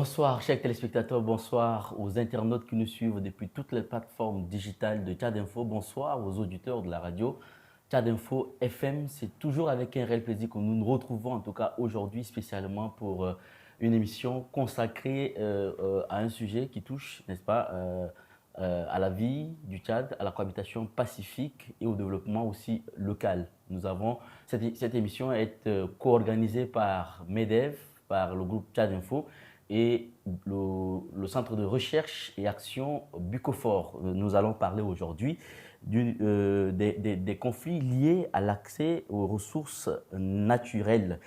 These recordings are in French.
Bonsoir, chers téléspectateurs, bonsoir aux internautes qui nous suivent depuis toutes les plateformes digitales de Tchad Info, bonsoir aux auditeurs de la radio Tchad Info FM. C'est toujours avec un réel plaisir que nous nous retrouvons, en tout cas aujourd'hui, spécialement pour une émission consacrée à un sujet qui touche, n'est-ce pas, à la vie du Tchad, à la cohabitation pacifique et au développement aussi local. Nous avons cette émission est co-organisée par MEDEV, par le groupe Tchad Info et le Centre de recherche et action Bucofor. Nous allons parler aujourd'hui des conflits liés à l'accès aux ressources naturelles.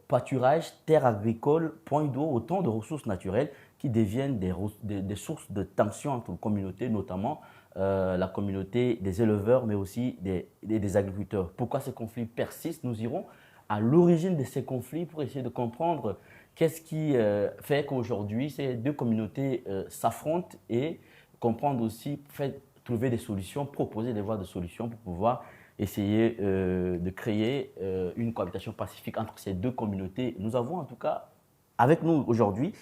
Pâturage, terres agricoles, points d'eau, autant de ressources naturelles qui deviennent des sources de tension entre les communautés, notamment la communauté des éleveurs, mais aussi des agriculteurs. Pourquoi ces conflits persistent? Nous irons à l'origine de ces conflits pour essayer de comprendre qu'est-ce qui fait qu'aujourd'hui ces deux communautés s'affrontent et comprendre aussi, trouver des solutions, proposer des voies de solutions pour pouvoir essayer de créer une cohabitation pacifique entre ces deux communautés. Nous avons en tout cas avec nous aujourd'hui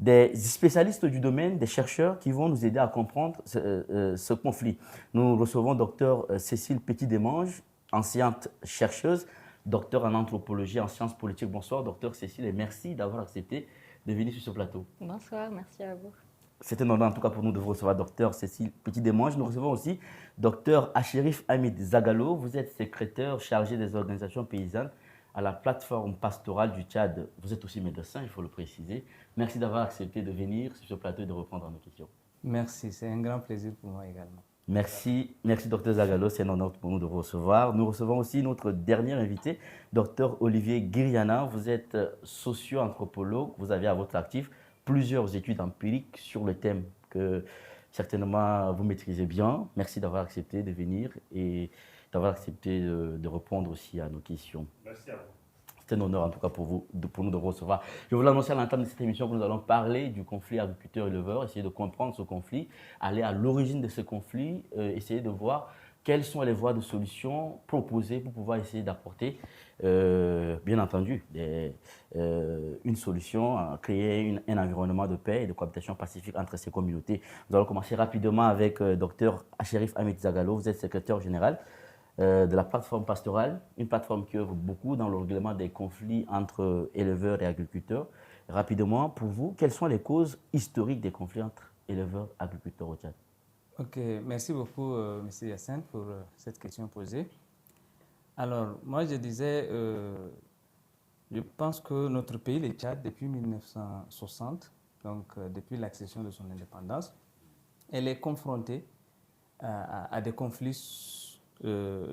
des spécialistes du domaine, des chercheurs qui vont nous aider à comprendre ce conflit. Nous recevons Dr Cécile Petit-Demange, ancienne chercheuse, docteur en anthropologie, en sciences politiques. Bonsoir, docteur Cécile, et merci d'avoir accepté de venir sur ce plateau. Bonsoir, merci à vous. C'est un honneur en tout cas pour nous de vous recevoir, docteur Cécile Petit-Demange. Nous recevons aussi docteur Achérif Hamid Zagalo. Vous êtes secrétaire chargé des organisations paysannes à la plateforme pastorale du Tchad. Vous êtes aussi médecin, il faut le préciser. Merci d'avoir accepté de venir sur ce plateau et de répondre à nos questions. Merci, c'est un grand plaisir pour moi également. Merci, merci docteur Zagalo, c'est un honneur pour nous de vous recevoir. Nous recevons aussi notre dernier invité, docteur Olivier Guiriana. Vous êtes socio-anthropologue, vous avez à votre actif plusieurs études empiriques sur le thème que certainement vous maîtrisez bien. Merci d'avoir accepté de venir et d'avoir accepté de répondre aussi à nos questions. Merci à vous. C'est un honneur en tout cas pour nous de vous recevoir. Je vous l'annoncer à l'entame de cette émission que nous allons parler du conflit agriculteur-éleveur, essayer de comprendre ce conflit, aller à l'origine de ce conflit, essayer de voir quelles sont les voies de solution proposées pour pouvoir essayer d'apporter, bien entendu, une solution, créer un environnement de paix et de cohabitation pacifique entre ces communautés. Nous allons commencer rapidement avec Dr Achérif Hamid Zagalo. Vous êtes secrétaire général de la plateforme pastorale, une plateforme qui œuvre beaucoup dans le règlement des conflits entre éleveurs et agriculteurs. Rapidement, pour vous, quelles sont les causes historiques des conflits entre éleveurs et agriculteurs au Tchad? Ok, merci beaucoup, M. Yassine, pour cette question posée. Alors, moi, je disais, je pense que notre pays, le Tchad, depuis 1960, donc depuis l'accession de son indépendance, elle est confrontée à des conflits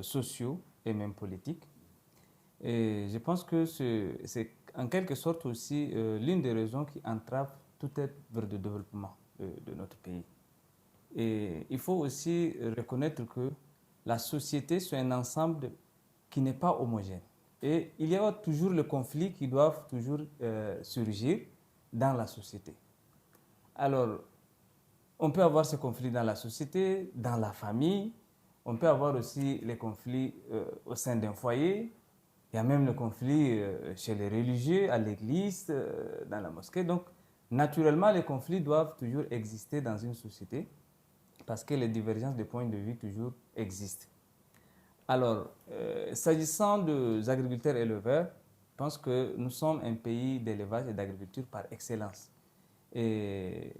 sociaux et même politiques. Et je pense que c'est en quelque sorte aussi l'une des raisons qui entrave toute œuvre de développement de notre pays. Et il faut aussi reconnaître que la société, c'est un ensemble qui n'est pas homogène. Et il y a toujours le conflit qui doivent toujours surgir dans la société. Alors, on peut avoir ce conflit dans la société, dans la famille. On peut avoir aussi les conflits au sein d'un foyer. Il y a même le conflit chez les religieux, à l'église, dans la mosquée. Donc, naturellement, les conflits doivent toujours exister dans une société parce que les divergences de points de vue toujours existent. Alors, s'agissant des agriculteurs éleveurs, je pense que nous sommes un pays d'élevage et d'agriculture par excellence. Et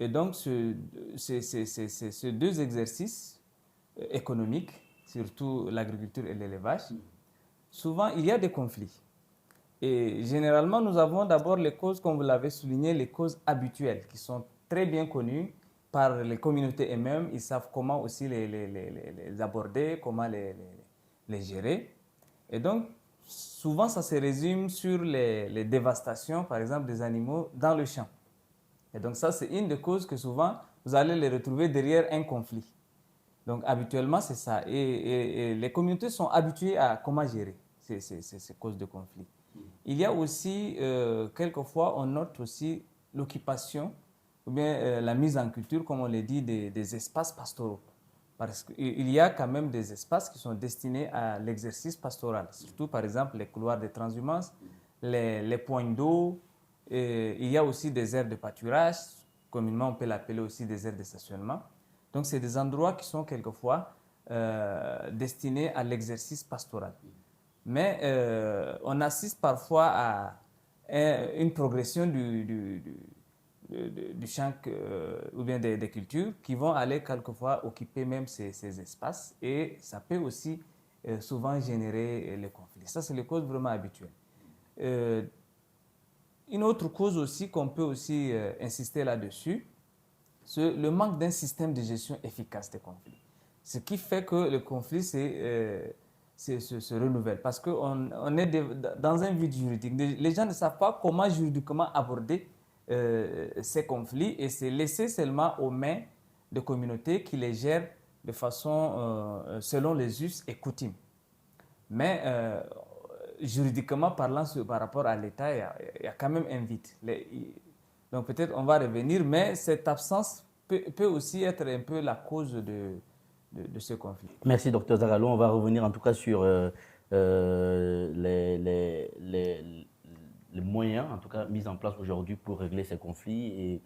donc, ces deux exercices économiques, surtout l'agriculture et l'élevage, souvent il y a des conflits. Et généralement, nous avons d'abord les causes, comme vous l'avez souligné, les causes habituelles qui sont très bien connues par les communautés elles-mêmes. Ils savent comment aussi les aborder, comment les gérer. Et donc, souvent, ça se résume sur les dévastations, par exemple, des animaux dans le champ. Et donc, ça, c'est une des causes que souvent, vous allez les retrouver derrière un conflit. Donc, habituellement, c'est ça. Et les communautés sont habituées à comment gérer ces causes de conflit. Il y a aussi, quelquefois, on note aussi l'occupation ou bien la mise en culture, comme on le dit, des espaces pastoraux. Parce qu'il y a quand même des espaces qui sont destinés à l'exercice pastoral. Surtout, par exemple, les couloirs de transhumance, les points d'eau, Et il y a aussi des aires de pâturage, communément on peut l'appeler aussi des aires de stationnement. Donc c'est des endroits qui sont quelquefois destinés à l'exercice pastoral. Mais on assiste parfois à une progression du champ ou bien des cultures qui vont aller quelquefois occuper même ces espaces et ça peut aussi souvent générer les conflits. Ça, c'est les causes vraiment habituelles. Une autre cause aussi qu'on peut aussi insister là-dessus, c'est le manque d'un système de gestion efficace des conflits. Ce qui fait que le conflit se renouvelle parce qu'on est dans un vide juridique. Les gens ne savent pas comment juridiquement aborder ces conflits et c'est laissé seulement aux mains de communautés qui les gèrent de façon selon les us et coutumes. Mais juridiquement parlant, par rapport à l'État, il y a quand même un vide. Donc peut-être on va revenir, mais cette absence peut aussi être un peu la cause de ce conflit. Merci, docteur Zagallo. On va revenir en tout cas sur les moyens, en tout cas mis en place aujourd'hui pour régler ces conflits et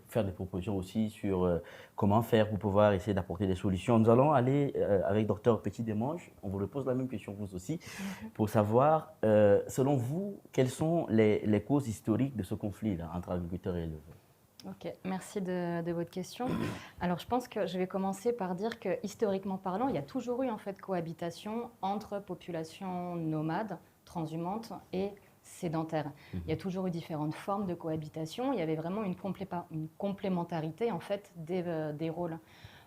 faire des propositions aussi sur comment faire pour pouvoir essayer d'apporter des solutions. Nous allons aller avec docteur Petit-Demange. On vous pose la même question vous aussi, pour savoir, selon vous, quelles sont les causes historiques de ce conflit-là entre agriculteurs et éleveurs? Ok, merci de votre question. Alors, je pense que je vais commencer par dire que, historiquement parlant, il y a toujours eu en fait cohabitation entre populations nomades, transhumantes et sédentaires. Il y a toujours eu différentes formes de cohabitation. Il y avait vraiment une complémentarité en fait des rôles.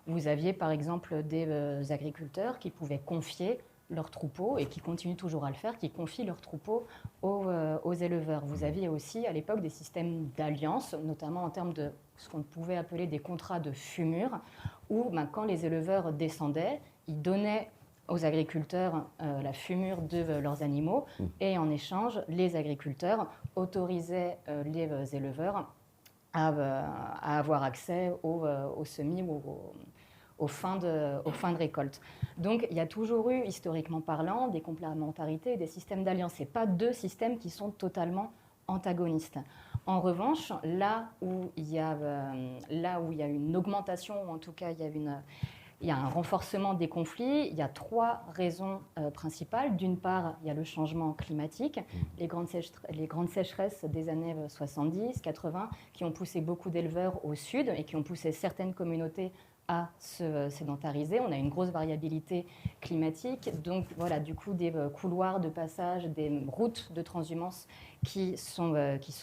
Vous aviez par exemple des agriculteurs qui pouvaient confier leurs troupeaux et qui continuent toujours à le faire, qui confient leurs troupeaux aux éleveurs. Vous aviez aussi à l'époque des systèmes d'alliance, notamment en termes de ce qu'on pouvait appeler des contrats de fumure, où quand les éleveurs descendaient, ils donnaient aux agriculteurs la fumure de leurs animaux et en échange, les agriculteurs autorisaient les éleveurs à avoir accès aux semis ou aux fins de récolte. Donc, il y a toujours eu, historiquement parlant, des complémentarités et des systèmes d'alliance. Ce n'est pas deux systèmes qui sont totalement antagonistes. En revanche, là où il y a une augmentation, ou en tout cas il y a un renforcement des conflits, il y a trois raisons principales. D'une part, il y a le changement climatique, les grandes sécheresses des années 70, 80, qui ont poussé beaucoup d'éleveurs au sud et qui ont poussé certaines communautés à se sédentariser. On a une grosse variabilité climatique, donc voilà, du coup, des couloirs de passage, des routes de transhumance qui sont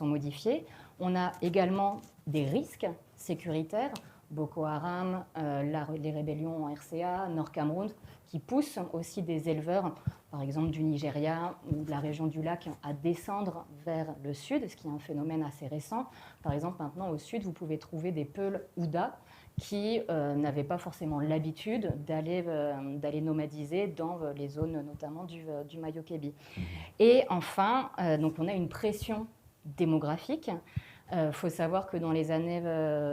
modifiées. On a également des risques sécuritaires, Boko Haram, les rébellions en RCA, Nord Cameroun, qui poussent aussi des éleveurs, par exemple du Nigeria ou de la région du lac, à descendre vers le sud, ce qui est un phénomène assez récent. Par exemple, maintenant au sud, vous pouvez trouver des peuls Ouda qui n'avaient pas forcément l'habitude d'aller nomadiser dans les zones notamment du Mayo-Kébi. Et enfin, donc on a une pression démographique. Faut savoir que dans les années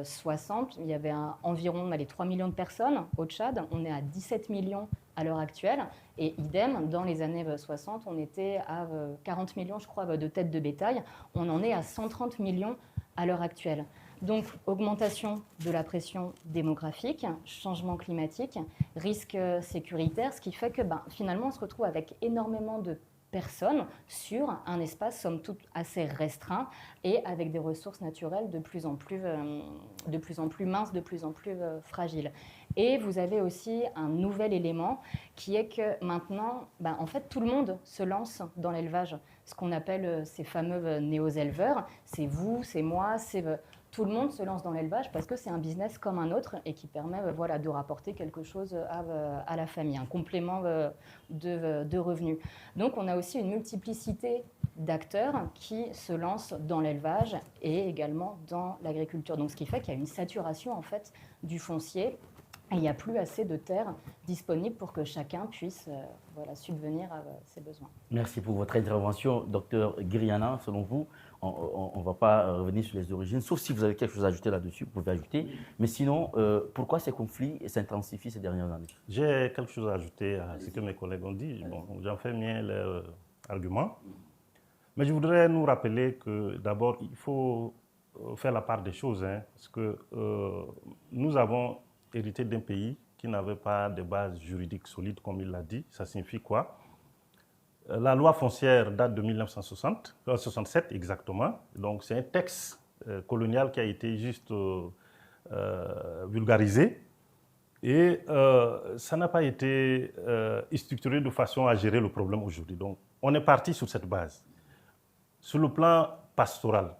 60, il y avait environ 3 millions de personnes au Tchad. On est à 17 millions à l'heure actuelle. Et idem, dans les années 60, on était à 40 millions, je crois, de têtes de bétail. On en est à 130 millions à l'heure actuelle. Donc, augmentation de la pression démographique, changement climatique, risque sécuritaire, ce qui fait que finalement, on se retrouve avec énormément de personnes sur un espace, somme toute, assez restreint et avec des ressources naturelles de plus en plus minces, de plus en plus fragiles. Et vous avez aussi un nouvel élément qui est que maintenant, en fait, tout le monde se lance dans l'élevage. Ce qu'on appelle ces fameux néo-éleveurs, c'est vous, c'est moi, c'est... Tout le monde se lance dans l'élevage parce que c'est un business comme un autre et qui permet de rapporter quelque chose à la famille, un complément de revenus. Donc on a aussi une multiplicité d'acteurs qui se lancent dans l'élevage et également dans l'agriculture. Donc ce qui fait qu'il y a une saturation en fait du foncier et il n'y a plus assez de terres disponibles pour que chacun puisse subvenir à ses besoins. Merci pour votre intervention, docteur Giriana. Selon vous, on ne va pas revenir sur les origines, sauf si vous avez quelque chose à ajouter là-dessus, vous pouvez ajouter. Mais sinon, pourquoi ces conflits s'intensifient ces dernières années? J'ai quelque chose à ajouter à ce que mes collègues ont dit. Bon, j'en fais mien leur argument. Mais je voudrais nous rappeler que d'abord, il faut faire la part des choses, hein, parce que nous avons hérité d'un pays qui n'avait pas de base juridique solide, comme il l'a dit. Ça signifie quoi? La loi foncière date de 1967 exactement. Donc c'est un texte colonial qui a été juste vulgarisé. Et ça n'a pas été structuré de façon à gérer le problème aujourd'hui. Donc on est parti sur cette base. Sur le plan pastoral,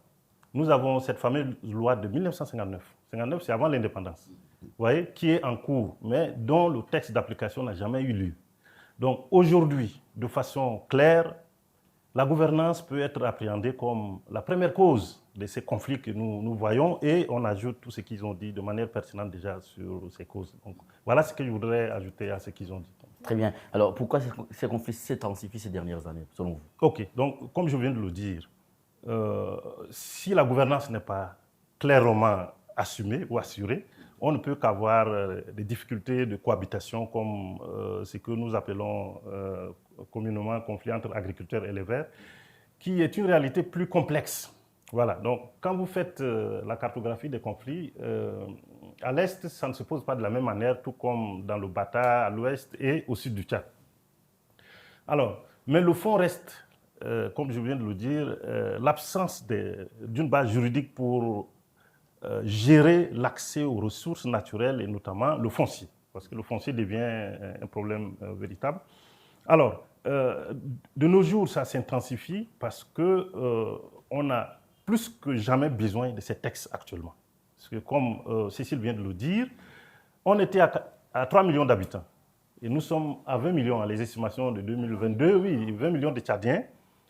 nous avons cette fameuse loi de 1959. 59, c'est avant l'indépendance, vous voyez, qui est en cours, mais dont le texte d'application n'a jamais eu lieu. Donc aujourd'hui, de façon claire, la gouvernance peut être appréhendée comme la première cause de ces conflits que nous voyons, et on ajoute tout ce qu'ils ont dit de manière pertinente déjà sur ces causes. Donc, voilà ce que je voudrais ajouter à ce qu'ils ont dit. Très bien. Alors, pourquoi ces conflits s'intensifient ces dernières années, selon vous? Ok, donc comme je viens de le dire, si la gouvernance n'est pas clairement assumée ou assurée, on ne peut qu'avoir des difficultés de cohabitation comme ce que nous appelons communément conflit entre agriculteurs et éleveurs, qui est une réalité plus complexe. Voilà, donc quand vous faites la cartographie des conflits, à l'Est, ça ne se pose pas de la même manière, tout comme dans le Bata, à l'Ouest et au sud du Tchad. Alors, mais le fond reste, comme je viens de le dire, l'absence d'une base juridique pour gérer l'accès aux ressources naturelles et notamment le foncier, parce que le foncier devient un problème véritable. Alors, de nos jours, ça s'intensifie parce qu'on a plus que jamais besoin de ces textes actuellement. Parce que comme Cécile vient de le dire, on était à 3 millions d'habitants. Et nous sommes à 20 millions, à les estimations de 2022, oui, 20 millions de Tchadiens.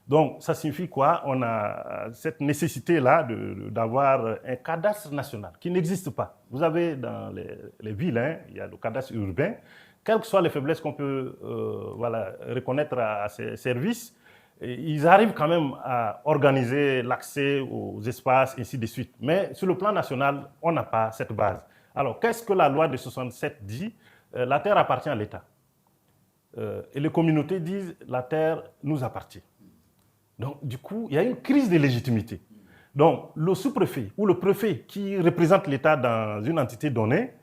Donc, ça signifie quoi? On a cette nécessité-là d'avoir un cadastre national qui n'existe pas. Vous avez dans les villes, hein, il y a le cadastre urbain. Quelles que soient les faiblesses qu'on peut reconnaître à ces services, ils arrivent quand même à organiser l'accès aux espaces, ainsi de suite. Mais sur le plan national, on n'a pas cette base. Alors, qu'est-ce que la loi de 67 dit? La terre appartient à l'État. Et les communautés disent la terre nous appartient. Donc, du coup, il y a une crise de légitimité. Donc, le sous-préfet ou le préfet qui représente l'État dans une entité donnée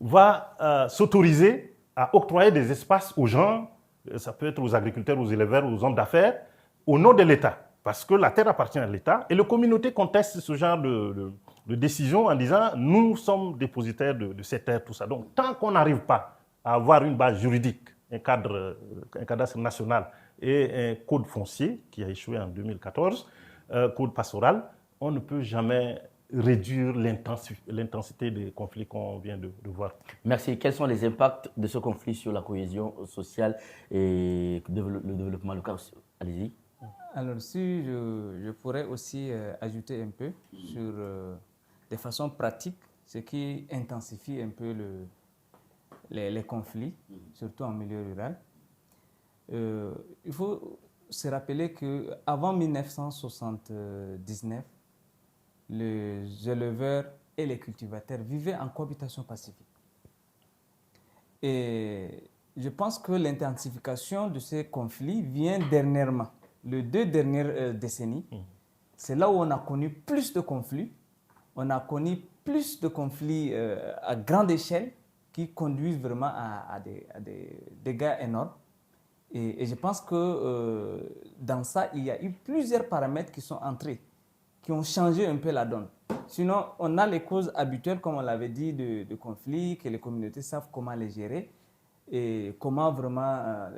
va s'autoriser à octroyer des espaces aux gens, ça peut être aux agriculteurs, aux éleveurs, aux hommes d'affaires, au nom de l'État, parce que la terre appartient à l'État, et les communautés contestent ce genre de décision en disant « nous sommes dépositaires de cette terre », tout ça. Donc, tant qu'on n'arrive pas à avoir une base juridique, un cadastre national et un code foncier qui a échoué en 2014, code pastoral, on ne peut jamais réduire l'intensité des conflits qu'on vient de voir. Merci. Quels sont les impacts de ce conflit sur la cohésion sociale et le développement local? Allez-y. Alors, si je pourrais aussi ajouter un peu sur des façons pratiques, ce qui intensifie un peu les conflits, surtout en milieu rural. Il faut se rappeler qu'avant 1979, les éleveurs et les cultivateurs vivaient en cohabitation pacifique. Et je pense que l'intensification de ces conflits vient dernièrement, les 2 dernières décennies. C'est là où on a connu plus de conflits. On a connu plus de conflits à grande échelle qui conduisent vraiment à des dégâts énormes. Et je pense que dans ça, il y a eu plusieurs paramètres qui sont entrés, qui ont changé un peu la donne. Sinon, on a les causes habituelles, comme on l'avait dit, de conflits, que les communautés savent comment les gérer et comment vraiment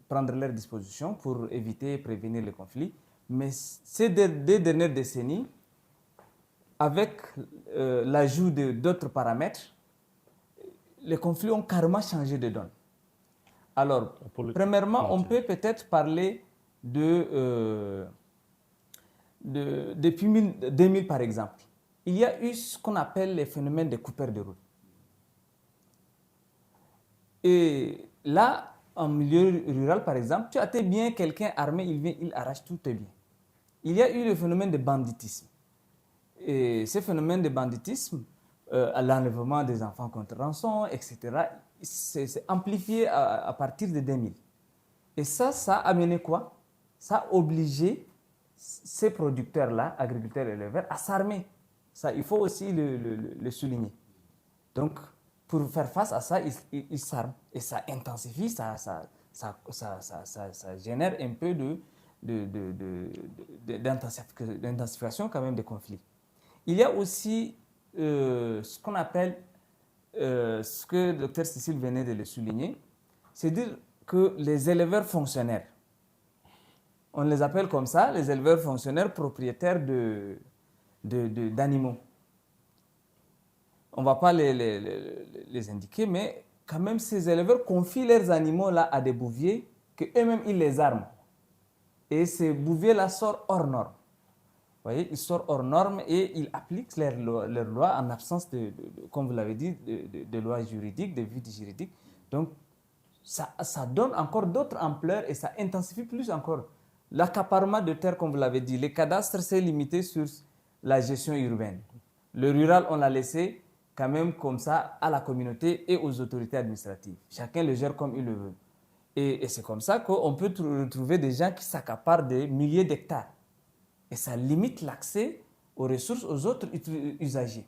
prendre leurs dispositions pour éviter et prévenir les conflits. Mais ces 2 dernières décennies, avec l'ajout d'autres paramètres, les conflits ont carrément changé de donne. Alors, premièrement, on peut peut-être parler depuis 2000 par exemple. Il y a eu ce qu'on appelle les phénomènes de coupeurs de route. Et là, en milieu rural par exemple, tu as tes biens, quelqu'un armé, il vient, il arrache tous tes biens. Il y a eu le phénomène de banditisme. Et ce phénomène de banditisme, l'enlèvement des enfants contre rançon, etc., c'est amplifié à partir de 2000. Et ça a amené quoi? Ça a obligé ces producteurs-là, agriculteurs et éleveurs, à s'armer. Ça, il faut aussi le souligner. Donc, pour faire face à ça, ils s'arment. Et ça intensifie, ça génère un peu d'intensification quand même des conflits. Il y a aussi ce qu'on appelle, ce que le docteur Cécile venait de le souligner, c'est dire que les éleveurs fonctionnaires, on les appelle comme ça, les éleveurs fonctionnaires propriétaires d'animaux. On ne va pas les indiquer, mais quand même ces éleveurs confient leurs animaux là à des bouviers qu'eux-mêmes ils les arment. Et ces bouviers-là sortent hors normes. Vous voyez, ils sortent hors normes et ils appliquent leurs lois en absence comme vous l'avez dit, de lois juridiques, de vides juridiques. Donc, ça donne encore d'autres ampleurs et ça intensifie plus encore. L'accaparement de terres, comme vous l'avez dit, les cadastres, c'est limité sur la gestion urbaine. Le rural, on l'a laissé quand même comme ça à la communauté et aux autorités administratives. Chacun le gère comme il le veut. Et c'est comme ça qu'on peut retrouver des gens qui s'accaparent des milliers d'hectares. Et ça limite l'accès aux ressources aux autres usagers.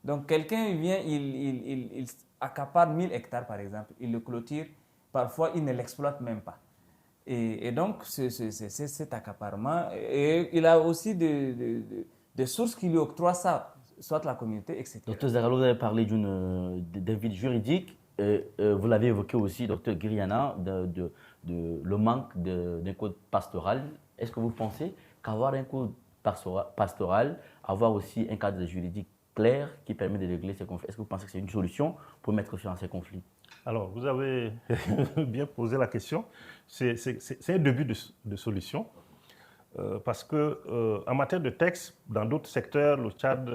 Donc quelqu'un vient, il accapare 1000 hectares par exemple, il le clôture, parfois il ne l'exploite même pas. Et donc c'est cet accaparement. Et il a aussi des sources qui lui octroient ça, soit la communauté, etc. Docteur Zaralo, vous avez parlé d'un vide juridique. Vous l'avez évoqué aussi, docteur Giriana, le manque d'un code pastoral. Est-ce que vous pensez qu'avoir un code pastoral, avoir aussi un cadre juridique clair qui permet de régler ces conflits, est-ce que vous pensez que c'est une solution pour mettre fin à ces conflits? Alors, vous avez bien posé la question. C'est un début de solution. Parce qu'en matière de texte, dans d'autres secteurs, le Tchad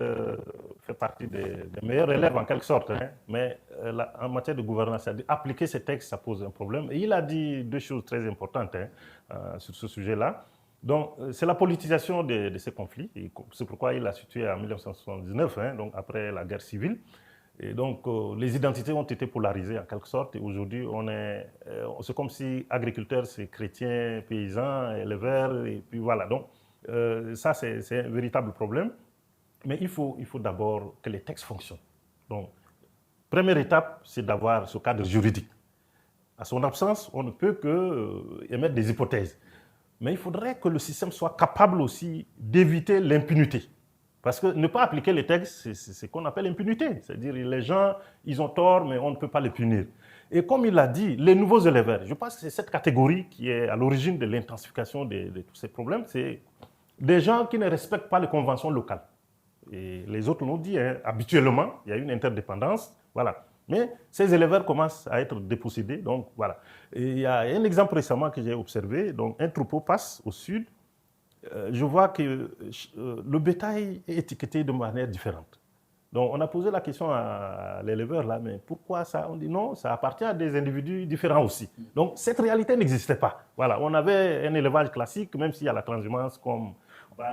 fait partie des meilleurs élèves en quelque sorte. Hein, mais en matière de gouvernance, appliquer ces textes, ça pose un problème. Et il a dit deux choses très importantes sur ce sujet-là. Donc, c'est la politisation de ces conflits. C'est pourquoi il a situé en 1979, hein, donc après la guerre civile. Et donc, les identités ont été polarisées en quelque sorte. Et aujourd'hui, c'est comme si agriculteurs, c'est chrétiens, paysans, éleveurs, et puis voilà. Donc, ça, c'est un véritable problème. Mais il faut d'abord que les textes fonctionnent. Donc, première étape, c'est d'avoir ce cadre juridique. À son absence, on ne peut qu'émettre des hypothèses. Mais il faudrait que le système soit capable aussi d'éviter l'impunité. Parce que ne pas appliquer les textes, c'est ce qu'on appelle l'impunité. C'est-à-dire les gens, ils ont tort, mais on ne peut pas les punir. Et comme il l'a dit, les nouveaux éleveurs, je pense que c'est cette catégorie qui est à l'origine de l'intensification de tous ces problèmes. C'est des gens qui ne respectent pas les conventions locales. Et les autres l'ont dit, hein, habituellement, il y a une interdépendance. Voilà. Mais ces éleveurs commencent à être dépossédés. Donc voilà. Et il y a un exemple récemment que j'ai observé. Donc un troupeau passe au sud. Je vois que le bétail est étiqueté de manière différente. Donc, on a posé la question à l'éleveur, là, mais pourquoi ça? On dit non, ça appartient à des individus différents aussi. Donc, cette réalité n'existait pas. Voilà, on avait un élevage classique, même s'il y a la transhumance comme...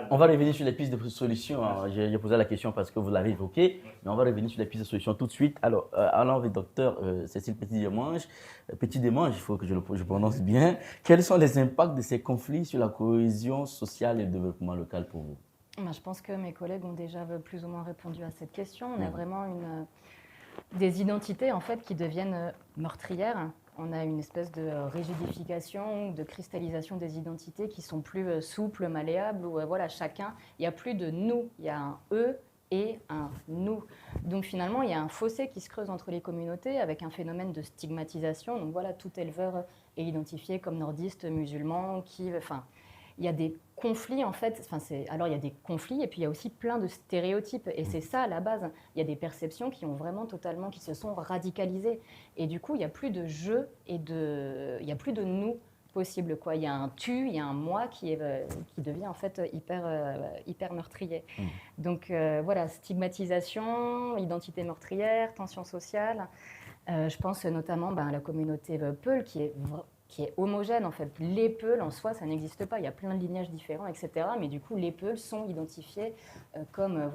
On va revenir sur les pistes de solutions. J'ai posé la question parce que vous l'avez évoqué, mais on va revenir sur les pistes de solutions tout de suite. Alors, allons avec docteur Cécile Petit-Demange. Petit-Demange, il faut que je prononce bien. Quels sont les impacts de ces conflits sur la cohésion sociale et le développement local pour vous? Je pense que mes collègues ont déjà plus ou moins répondu à cette question. On a vraiment des identités en fait, qui deviennent meurtrières. On a une espèce de rigidification, de cristallisation des identités qui sont plus souples, malléables, où voilà, chacun, il n'y a plus de nous, il y a un eux et un nous. Donc finalement, il y a un fossé qui se creuse entre les communautés avec un phénomène de stigmatisation. Donc voilà, tout éleveur est identifié comme nordiste, musulman, il y a des conflits en fait, alors il y a des conflits et puis il y a aussi plein de stéréotypes et c'est ça à la base. Il y a des perceptions qui ont vraiment totalement, qui se sont radicalisées et du coup il n'y a plus de je et il n'y a plus de nous possible quoi. Il y a un tu, il y a un moi qui devient en fait hyper meurtrier. Donc voilà, stigmatisation, identité meurtrière, tension sociale. Je pense notamment à la communauté Peul qui est homogène en fait. Les Peuls en soi, ça n'existe pas. Il y a plein de lignages différents, etc. Mais du coup, les Peuls sont identifiés comme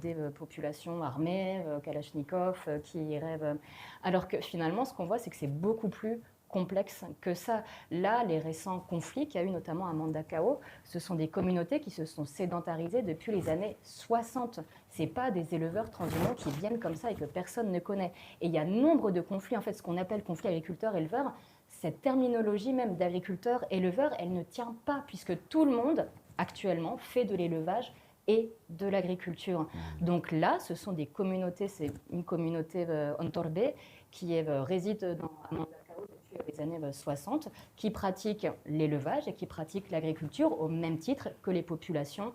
des populations armées, Kalachnikov, qui rêvent. Alors que finalement, ce qu'on voit, c'est que c'est beaucoup plus complexe que ça. Là, les récents conflits qu'il y a eu notamment à Mandakao, ce sont des communautés qui se sont sédentarisées depuis les années 60. Ce n'est pas des éleveurs transhumants qui viennent comme ça et que personne ne connaît. Et il y a nombre de conflits, en fait, ce qu'on appelle conflit agriculteur-éleveur, cette terminologie même d'agriculteur-éleveur, elle ne tient pas puisque tout le monde, actuellement, fait de l'élevage et de l'agriculture. Donc là, ce sont des communautés, c'est une communauté Ontorbe qui réside à Mandakao depuis les années 60, qui pratique l'élevage et qui pratique l'agriculture au même titre que les populations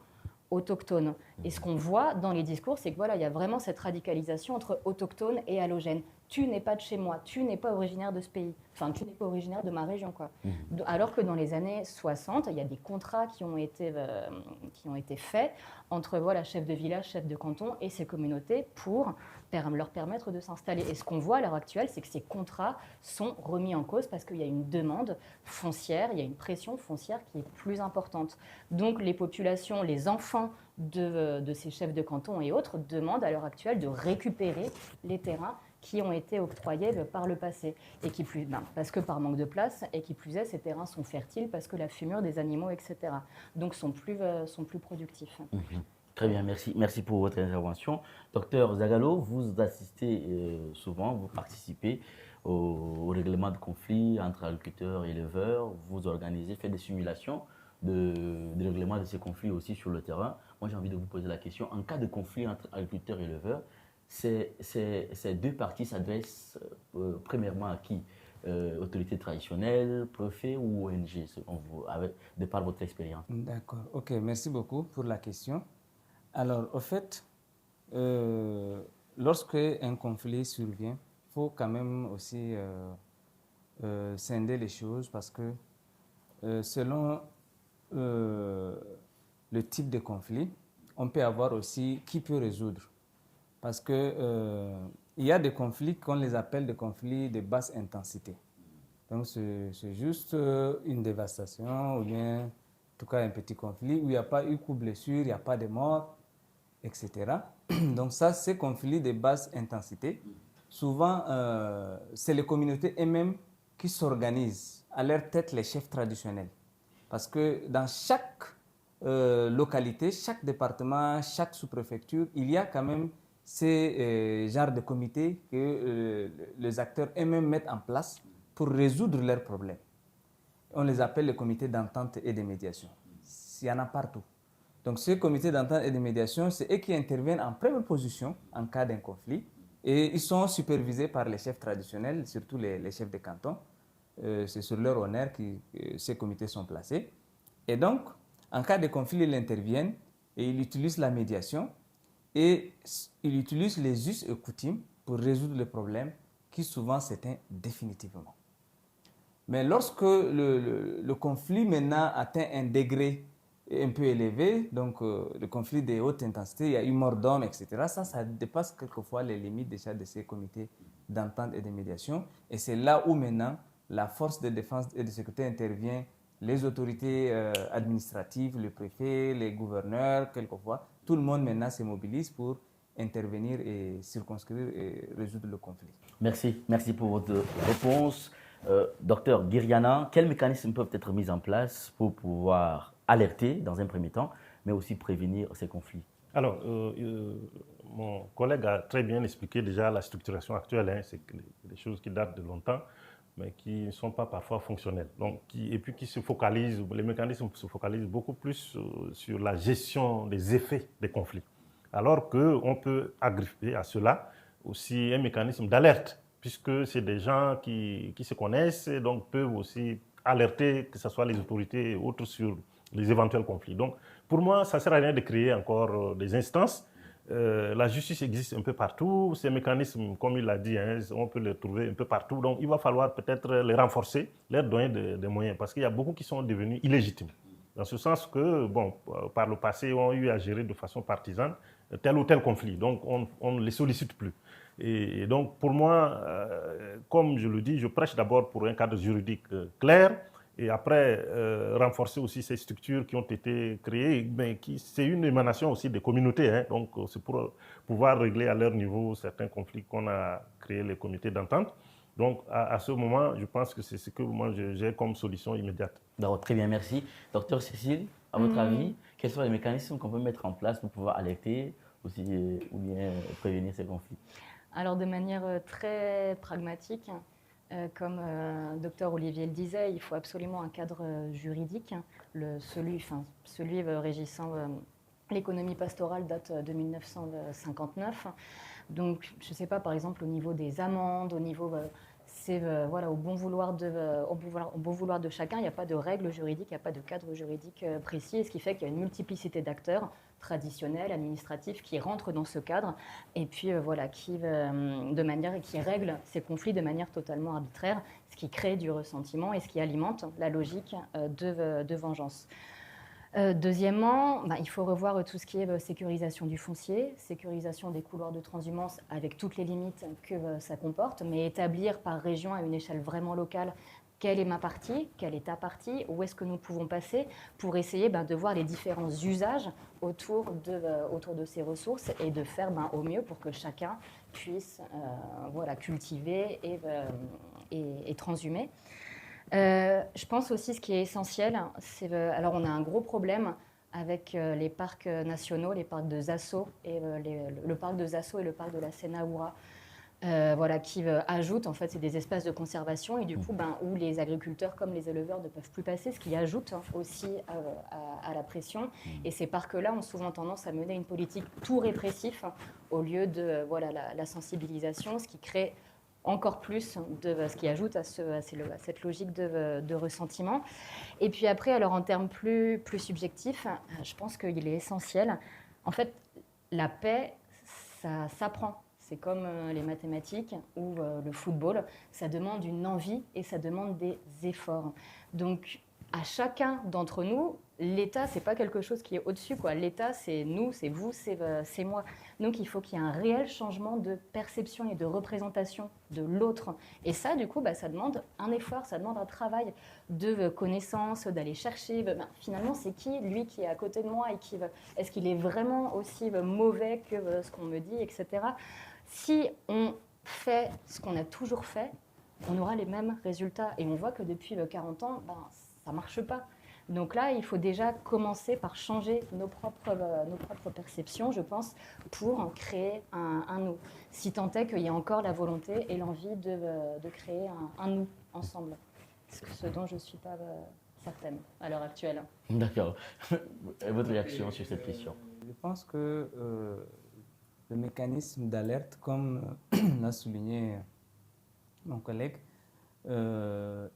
autochtones. Et ce qu'on voit dans les discours, c'est que voilà, il y a vraiment cette radicalisation entre autochtones et allogènes. Tu n'es pas de chez moi, tu n'es pas originaire de ce pays, enfin tu n'es pas originaire de ma région, quoi. Alors que dans les années 60, il y a des contrats qui ont été faits entre voilà, chefs de village, chefs de canton et ces communautés pour leur permettre de s'installer. Et ce qu'on voit à l'heure actuelle, c'est que ces contrats sont remis en cause parce qu'il y a une demande foncière, il y a une pression foncière qui est plus importante. Donc les populations, les enfants de ces chefs de canton et autres demandent à l'heure actuelle de récupérer les terrains qui ont été octroyés par le passé, et parce que par manque de place, et qui plus est, ces terrains sont fertiles parce que la fumure des animaux, etc. Donc sont plus productifs. Très bien, merci. Merci pour votre intervention. Docteur Zagallo, vous assistez souvent, vous participez au règlement de conflits entre agriculteurs et éleveurs, vous organisez, faites des simulations de règlement de ces conflits aussi sur le terrain. Moi, j'ai envie de vous poser la question, en cas de conflit entre agriculteurs et éleveurs, ces deux parties s'adressent premièrement à qui? Autorités traditionnelles, préfets ou ONG, selon vous, de par votre expérience? D'accord, ok, merci beaucoup pour la question. Alors, au fait, lorsque un conflit survient, il faut quand même aussi scinder les choses parce que selon le type de conflit, on peut avoir aussi qui peut résoudre. Parce que il y a des conflits qu'on les appelle des conflits de basse intensité. Donc c'est juste une dévastation ou bien en tout cas un petit conflit où il n'y a pas eu coup de blessure, il n'y a pas de mort, etc. Donc ça, ces conflits de basse intensité, souvent c'est les communautés elles-mêmes qui s'organisent, à leur tête les chefs traditionnels. Parce que dans chaque localité, chaque département, chaque sous-préfecture, il y a quand même ces genres de comités que les acteurs eux-mêmes mettent en place pour résoudre leurs problèmes. On les appelle les comités d'entente et de médiation. Il y en a partout. Donc ces comités d'entente et de médiation, c'est eux qui interviennent en première position en cas d'un conflit et ils sont supervisés par les chefs traditionnels, surtout les chefs de canton. C'est sur leur honneur que ces comités sont placés. Et donc, en cas de conflit, ils interviennent et ils utilisent la médiation et ils utilisent les us et coutumes pour résoudre le problème qui souvent s'éteint définitivement. Mais lorsque le conflit maintenant atteint un degré un peu élevé, donc le conflit de haute intensité, il y a eu mort d'hommes, etc., ça dépasse quelquefois les limites déjà de ces comités d'entente et de médiation. Et c'est là où maintenant la force de défense et de sécurité intervient, les autorités administratives, le préfet, les gouverneurs, quelquefois. Tout le monde maintenant se mobilise pour intervenir et circonscrire et résoudre le conflit. Merci pour votre réponse. Docteur Guiriana, quels mécanismes peuvent être mis en place pour pouvoir alerter dans un premier temps, mais aussi prévenir ces conflits? Alors, mon collègue a très bien expliqué déjà la structuration actuelle. Hein, c'est des choses qui datent de longtemps, mais qui ne sont pas parfois fonctionnelles. Donc, et puis qui se focalisent, les mécanismes se focalisent beaucoup plus sur la gestion des effets des conflits. Alors qu'on peut agripper à cela aussi un mécanisme d'alerte, puisque c'est des gens qui se connaissent et donc peuvent aussi alerter, que ce soit les autorités et autres, sur les éventuels conflits. Donc, pour moi, ça ne sert à rien de créer encore des instances. La justice existe un peu partout. Ces mécanismes, comme il l'a dit, hein, on peut les trouver un peu partout. Donc, il va falloir peut-être les renforcer, leur donner des moyens, parce qu'il y a beaucoup qui sont devenus illégitimes. Dans ce sens que, bon, par le passé, on a eu à gérer de façon partisane tel ou tel conflit. Donc, on ne les sollicite plus. Et donc, pour moi, comme je le dis, je prêche d'abord pour un cadre juridique clair, et après renforcer aussi ces structures qui ont été créées, mais c'est une émanation aussi des communautés. Hein, donc, c'est pour pouvoir régler à leur niveau certains conflits qu'on a créé les comités d'entente. Donc, à ce moment, je pense que c'est ce que moi j'ai comme solution immédiate. D'accord, très bien, merci. Docteur Cécile, à votre avis, quels sont les mécanismes qu'on peut mettre en place pour pouvoir alerter aussi, ou bien prévenir ces conflits? Alors, de manière très pragmatique, comme docteur Olivier le disait, il faut absolument un cadre juridique. Celui régissant l'économie pastorale date de 1959. Donc, je ne sais pas, par exemple, au niveau des amendes, au niveau, au bon vouloir de chacun, il n'y a pas de règles juridiques, il n'y a pas de cadre juridique précis, ce qui fait qu'il y a une multiplicité d'acteurs traditionnels, administratifs, qui rentrent dans ce cadre et puis qui règlent ces conflits de manière totalement arbitraire, ce qui crée du ressentiment et ce qui alimente la logique de vengeance. Deuxièmement, il faut revoir tout ce qui est sécurisation du foncier, sécurisation des couloirs de transhumance avec toutes les limites que ça comporte, mais établir par région à une échelle vraiment locale quelle est ma partie, quelle est ta partie, où est-ce que nous pouvons passer pour essayer de voir les différents usages autour de ces ressources et de faire au mieux pour que chacun puisse cultiver et transhumer. Je pense aussi ce qui est essentiel, alors on a un gros problème avec les parcs nationaux, les parcs de Zasso et le parc de Zasso et le parc de la Sénaoura, qui ajoutent, en fait, c'est des espaces de conservation et du coup, où les agriculteurs comme les éleveurs ne peuvent plus passer, ce qui ajoute aussi à la pression. Et ces parcs-là ont souvent tendance à mener une politique tout répressif au lieu de la sensibilisation, ce qui crée encore plus ce qui ajoute à cette logique de ressentiment. Et puis après, alors en termes plus subjectifs, je pense qu'il est essentiel. En fait, la paix, ça s'apprend. C'est comme les mathématiques ou le football. Ça demande une envie et ça demande des efforts. Donc, à chacun d'entre nous, l'État, c'est pas quelque chose qui est au-dessus, quoi. L'État, c'est nous, c'est vous, c'est moi. Donc, il faut qu'il y ait un réel changement de perception et de représentation de l'autre. Et ça, du coup, ça demande un effort, ça demande un travail de connaissance, d'aller chercher. Finalement, c'est qui, lui, qui est à côté de moi et est-ce qu'il est vraiment aussi mauvais que ce qu'on me dit, etc. Si on fait ce qu'on a toujours fait, on aura les mêmes résultats. Et on voit que depuis 40 ans, ça ne marche pas. Donc là, il faut déjà commencer par changer nos propres perceptions, je pense, pour créer un nous. Si tant est qu'il y a encore la volonté et l'envie de créer un nous ensemble. Ce dont je ne suis pas certaine à l'heure actuelle. D'accord. Votre réaction sur cette question? Je pense que le mécanisme d'alerte, comme l'a souligné mon collègue,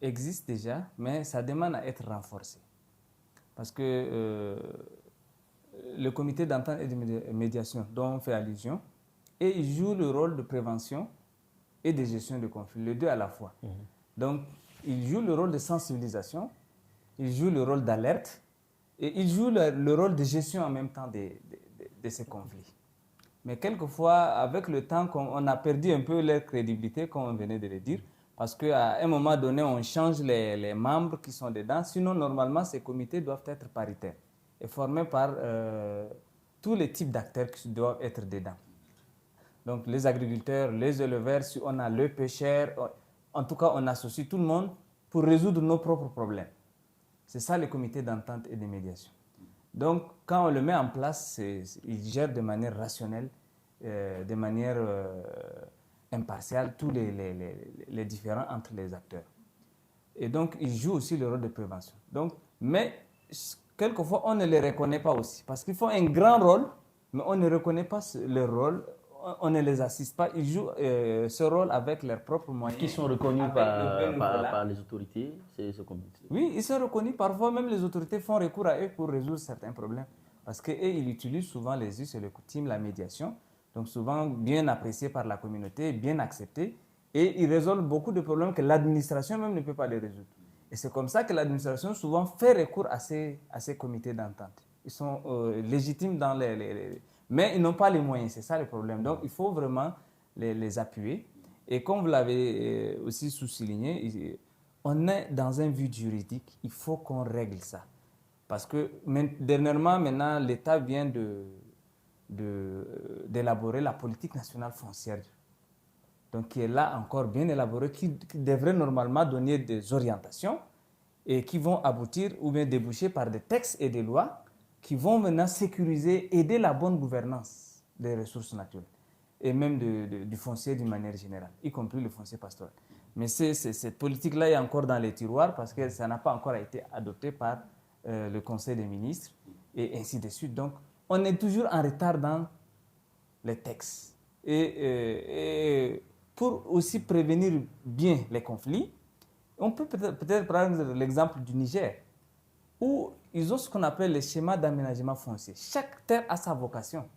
existe déjà, mais ça demande à être renforcé. Parce que le comité d'entente et de médiation dont on fait allusion, et il joue le rôle de prévention et de gestion de conflits, les deux à la fois. Donc, il joue le rôle de sensibilisation, il joue le rôle d'alerte, et il joue le rôle de gestion en même temps de ces conflits. Mais quelquefois, avec le temps, on a perdu un peu leur crédibilité, comme on venait de le dire, parce qu'à un moment donné, on change les membres qui sont dedans. Sinon, normalement, ces comités doivent être paritaires et formés par tous les types d'acteurs qui doivent être dedans. Donc, les agriculteurs, les éleveurs, si on a le pêcheur, en tout cas, on associe tout le monde pour résoudre nos propres problèmes. C'est ça le comité d'entente et de médiation. Donc, quand on le met en place, il gère de manière rationnelle, de manière impartiale, tous les différends entre les acteurs. Et donc, il joue aussi le rôle de prévention. Donc, mais quelquefois, on ne les reconnaît pas aussi. Parce qu'ils font un grand rôle, mais on ne reconnaît pas leur rôle, on ne les assiste pas. Ils jouent ce rôle avec leurs propres moyens. Qui sont reconnus par les autorités, c'est ce comité. Oui, ils sont reconnus. Parfois, même les autorités font recours à eux pour résoudre certains problèmes. Parce qu'eux, ils utilisent souvent les us et les coutumes, la médiation. Donc, souvent bien apprécié par la communauté, bien accepté. Et ils résolvent beaucoup de problèmes que l'administration même ne peut pas les résoudre. Et c'est comme ça que l'administration souvent fait recours à ces comités d'entente. Ils sont légitimes dans mais ils n'ont pas les moyens, c'est ça le problème. Donc, il faut vraiment les appuyer. Et comme vous l'avez aussi souligné, on est dans un vide juridique, il faut qu'on règle ça. Parce que dernièrement, maintenant, l'État vient d'élaborer la politique nationale foncière donc qui est là encore bien élaboré, qui devrait normalement donner des orientations et qui vont aboutir ou bien déboucher par des textes et des lois qui vont maintenant sécuriser, aider la bonne gouvernance des ressources naturelles et même du foncier d'une manière générale, y compris le foncier pastoral. Mais cette politique-là est encore dans les tiroirs parce que ça n'a pas encore été adopté par le Conseil des ministres et ainsi de suite. Donc, on est toujours en retard dans les textes. Et pour aussi prévenir bien les conflits, on peut peut-être prendre l'exemple du Niger, où ils ont ce qu'on appelle les schémas d'aménagement foncier. Chaque terre a sa vocation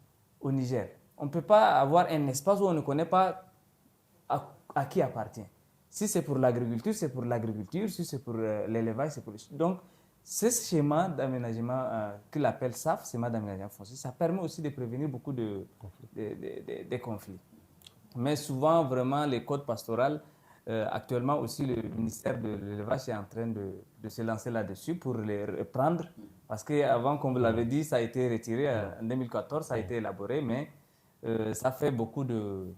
au Niger. On ne peut pas avoir un espace où on ne connaît pas à qui appartient. Si c'est pour l'agriculture, c'est pour l'agriculture. Si c'est pour l'élevage, c'est pour... Donc, ce schéma d'aménagement qu'il appelle SAF, schéma d'aménagement foncier, ça permet aussi de prévenir beaucoup de conflits. Mais souvent, vraiment, les codes pastorales, actuellement aussi, le ministère de l'élevage est en train de se lancer là-dessus pour les reprendre. Parce qu'avant, comme vous l'avez dit, ça a été retiré en 2014, ça a été élaboré, mais ça fait beaucoup de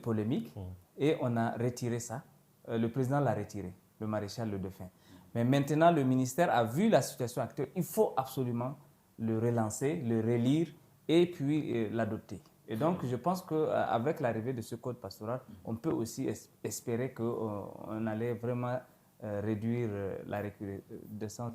polémiques. Et on a retiré ça. Le président l'a retiré, le maréchal Le Dauphin. Mais maintenant, le ministère a vu la situation actuelle. Il faut absolument le relancer, le relire et puis l'adopter. Et donc, je pense qu'avec l'arrivée de ce code pastoral, on peut aussi espérer qu'on allait vraiment réduire la recrudescence.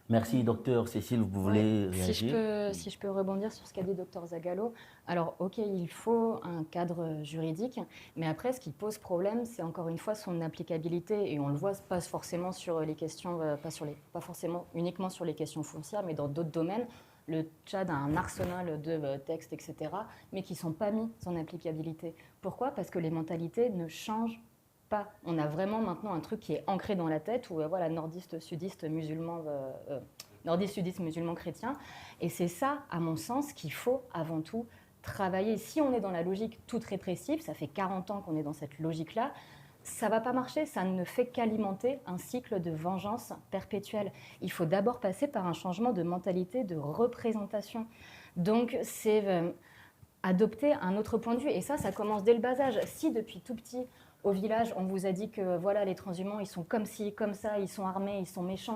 Merci, docteur Cécile, vous voulez réagir? Si je peux rebondir sur ce qu'a dit docteur Zagallo. Alors, ok, il faut un cadre juridique, mais après, ce qui pose problème, c'est encore une fois son applicabilité, et on le voit pas forcément sur les questions, pas forcément uniquement sur les questions foncières, mais dans d'autres domaines. Le Tchad a un arsenal de textes, etc., mais qui ne sont pas mis en applicabilité. Pourquoi ? Parce que les mentalités ne changent pas. On a vraiment maintenant un truc qui est ancré dans la tête, où voilà, nordiste, sudiste, musulman, nordiste, sudiste, musulman, chrétien. Et c'est ça, à mon sens, qu'il faut avant tout travailler. Si on est dans la logique toute répressive, ça fait 40 ans qu'on est dans cette logique-là, ça ne va pas marcher, ça ne fait qu'alimenter un cycle de vengeance perpétuelle. Il faut d'abord passer par un changement de mentalité, de représentation. Donc, c'est adopter un autre point de vue. Et ça commence dès le bas âge. Si depuis tout petit, au village, on vous a dit que voilà, les transhumants, ils sont comme ci, comme ça, ils sont armés, ils sont méchants,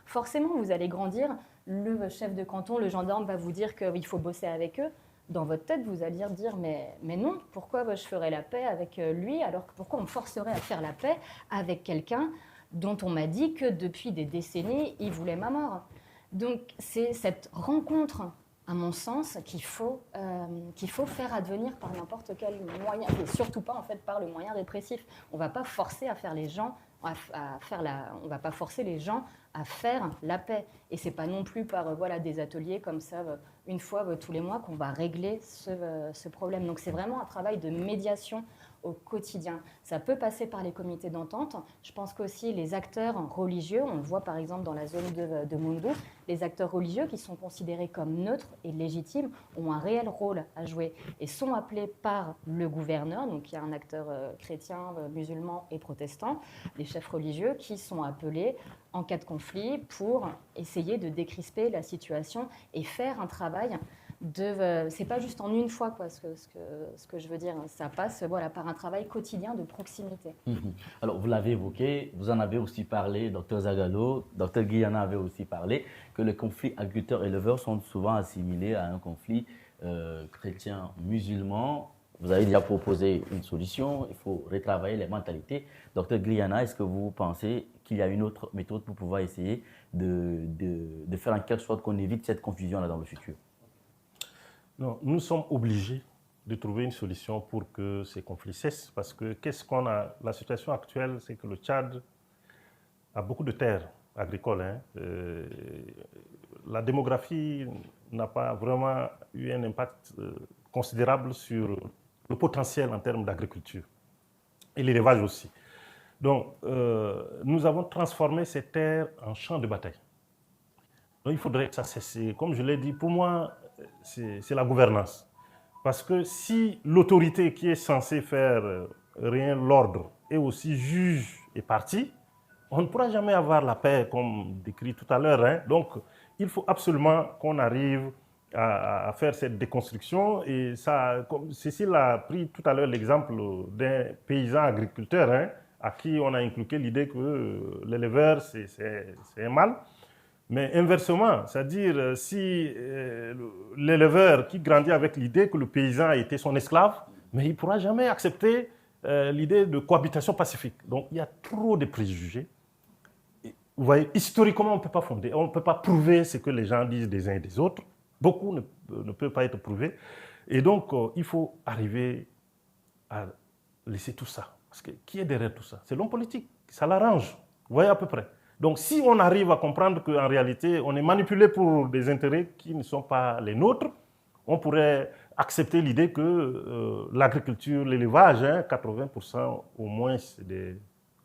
Forcément, vous allez grandir, le chef de canton, le gendarme va vous dire qu'il faut bosser avec eux. Dans votre tête, vous allez dire mais non, pourquoi je ferais la paix avec lui, alors que pourquoi on me forcerait à faire la paix avec quelqu'un dont on m'a dit que depuis des décennies, il voulait ma mort. Donc c'est cette rencontre, à mon sens, qu'il faut faire advenir par n'importe quel moyen, et surtout pas en fait par le moyen répressif. On ne va pas forcer à faire les gens on va pas forcer les gens à faire la paix. Et c'est pas non plus par des ateliers comme ça, une fois tous les mois, qu'on va régler ce problème. Donc c'est vraiment un travail de médiation au quotidien. Ça peut passer par les comités d'entente. Je pense qu'aussi les acteurs religieux, on le voit par exemple dans la zone de Moundou, les acteurs religieux qui sont considérés comme neutres et légitimes ont un réel rôle à jouer et sont appelés par le gouverneur, donc il y a un acteur chrétien, musulman et protestant, les chefs religieux qui sont appelés en cas de conflit pour essayer de décrisper la situation et faire un travail c'est pas juste en une fois ce que je veux dire, ça passe par un travail quotidien de proximité. Alors vous l'avez évoqué, vous en avez aussi parlé, docteur Zagallo, docteur Guyana avait aussi parlé que les conflits agriculteurs-éleveurs sont souvent assimilés à un conflit chrétien-musulman. Vous avez déjà proposé une solution, il faut retravailler les mentalités. Docteur Guyana, est-ce que vous pensez qu'il y a une autre méthode pour pouvoir essayer de faire en quelque sorte qu'on évite cette confusion-là dans le futur? Non, nous sommes obligés de trouver une solution pour que ces conflits cessent. Parce que la situation actuelle, c'est que le Tchad a beaucoup de terres agricoles. La démographie n'a pas vraiment eu un impact considérable sur le potentiel en termes d'agriculture. Et l'élevage aussi. Donc, nous avons transformé ces terres en champs de bataille. Donc, il faudrait que ça cesse. Comme je l'ai dit, pour moi, c'est la gouvernance. Parce que si l'autorité qui est censée faire rien l'ordre est aussi juge et partie, on ne pourra jamais avoir la paix comme décrit tout à l'heure. Donc, il faut absolument qu'on arrive à faire cette déconstruction. Et ça, comme Cécile a pris tout à l'heure l'exemple d'un paysan agriculteur, hein, à qui on a inculqué l'idée que l'éleveur, c'est un mal. Mais inversement, c'est-à-dire si l'éleveur qui grandit avec l'idée que le paysan a été son esclave, mais il ne pourra jamais accepter l'idée de cohabitation pacifique. Donc il y a trop de préjugés. Vous voyez, historiquement, on ne peut pas fonder, on ne peut pas prouver ce que les gens disent des uns et des autres. Beaucoup ne peuvent pas être prouvés. Et donc, il faut arriver à laisser tout ça. Parce que qui est derrière tout ça? C'est l'homme politique. Ça l'arrange. Vous voyez à peu près. Donc, si on arrive à comprendre qu'en réalité, on est manipulé pour des intérêts qui ne sont pas les nôtres, on pourrait accepter l'idée que l'agriculture, l'élevage, 80% au moins des